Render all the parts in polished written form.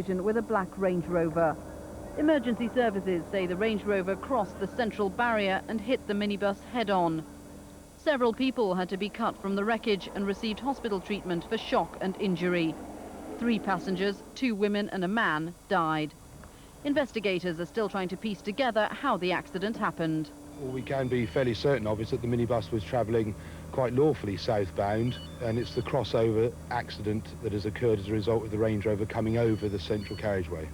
with a black Range Rover. Emergency services say the Range Rover crossed the central barrier and hit the minibus head-on. Several people had to be cut from the wreckage and received hospital treatment for shock and injury. 3 passengers, 2 women and a man, died. Investigators are still trying to piece together how the accident happened. All we can be fairly certain of is that the minibus was travelling quite lawfully southbound, and it's the crossover accident that has occurred as a result of the Range Rover coming over the central carriageway.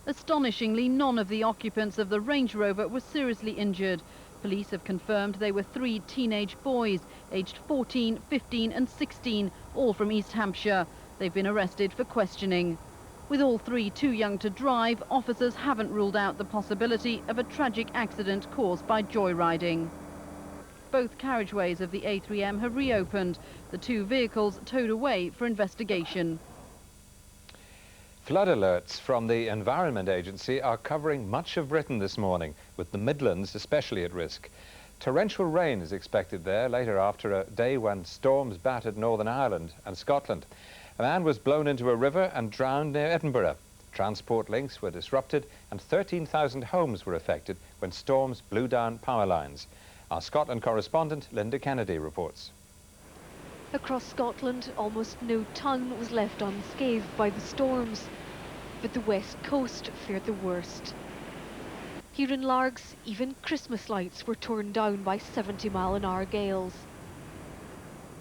Astonishingly, none of the occupants of the Range Rover were seriously injured. Police have confirmed they were 3 teenage boys, aged 14, 15 and 16, all from East Hampshire. They've been arrested for questioning. With all 3 too young to drive, officers haven't ruled out the possibility of a tragic accident caused by joyriding. Both carriageways of the A3M have reopened. The 2 vehicles towed away for investigation. Flood alerts from the Environment Agency are covering much of Britain this morning, with the Midlands especially at risk. Torrential rain is expected there later after a day when storms battered Northern Ireland and Scotland. A man was blown into a river and drowned near Edinburgh. Transport links were disrupted and 13,000 homes were affected when storms blew down power lines. Our Scotland correspondent Linda Kennedy reports. Across Scotland, almost no town was left unscathed by the storms, but the west coast feared the worst. Here in Largs, even Christmas lights were torn down by 70-mile-an-hour gales.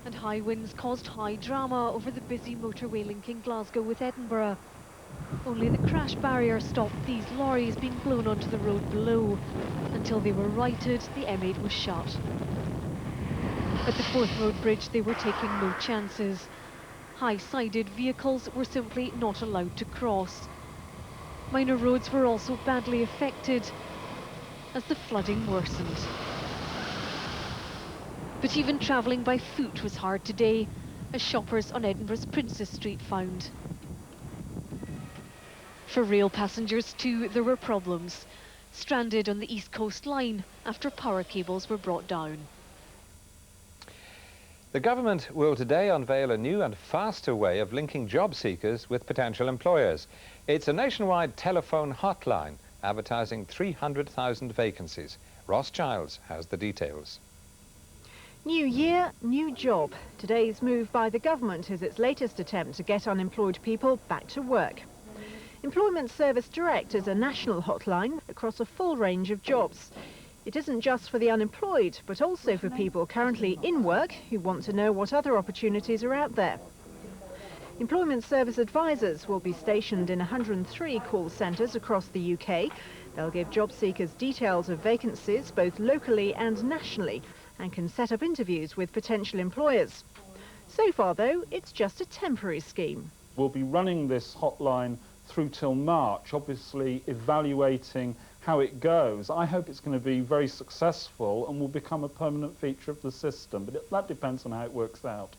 And high winds caused high drama over the busy motorway linking Glasgow with Edinburgh. Only the crash barrier stopped these lorries being blown onto the road below. Until they were righted, the M8 was shut. At the Forth Road Bridge, they were taking no chances. High-sided vehicles were simply not allowed to cross. Minor roads were also badly affected as the flooding worsened. But even travelling by foot was hard today, as shoppers on Edinburgh's Princess Street found. For rail passengers too, there were problems. Stranded on the East Coast Line after power cables were brought down. The government will today unveil a new and faster way of linking job seekers with potential employers. It's a nationwide telephone hotline advertising 300,000 vacancies. Ross Giles has the details. New year, new job. Today's move by the government is its latest attempt to get unemployed people back to work. Employment Service Direct is a national hotline across a full range of jobs. It isn't just for the unemployed, but also for people currently in work who want to know what other opportunities are out there. Employment Service advisors will be stationed in 103 call centres across the UK. They'll give job seekers details of vacancies both locally and nationally and can set up interviews with potential employers. So far, though, it's just a temporary scheme. We'll be running this hotline through till March, obviously evaluating how it goes. I hope it's going to be very successful and will become a permanent feature of the system, but that depends on how it works out.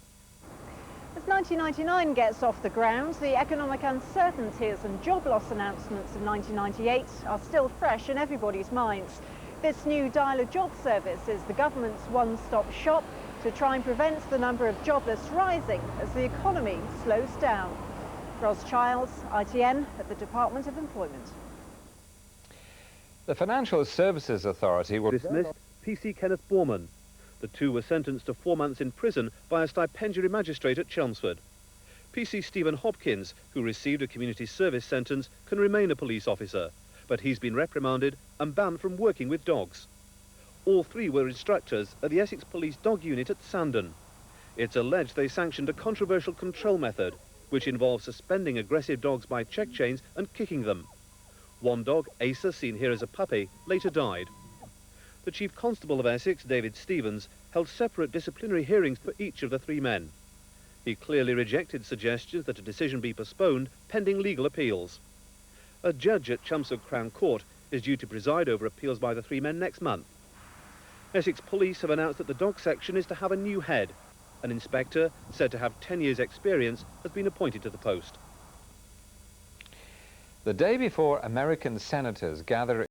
As 1999 gets off the ground, the economic uncertainties and job loss announcements of 1998 are still fresh in everybody's minds. This new dial-a-job service is the government's one-stop shop to try and prevent the number of jobless rising as the economy slows down. Ross Giles, ITN, at the Department of Employment. The Financial Services Authority will dismissed PC Kenneth Borman. The 2 were sentenced to 4 months in prison by a stipendiary magistrate at Chelmsford. PC Stephen Hopkins, who received a community service sentence, can remain a police officer, but he's been reprimanded and banned from working with dogs. All 3 were instructors at the Essex Police Dog Unit at Sandon. It's alleged they sanctioned a controversial control method, which involves suspending aggressive dogs by check chains and kicking them. One dog, Asa, seen here as a puppy, later died. The Chief Constable of Essex, David Stevens, held separate disciplinary hearings for each of the 3 men. He clearly rejected suggestions that a decision be postponed pending legal appeals. A judge at Chelmsford Crown Court is due to preside over appeals by the 3 men next month. Essex Police have announced that the dog section is to have a new head. An inspector, said to have 10 years' experience, has been appointed to the post. The day before American senators gather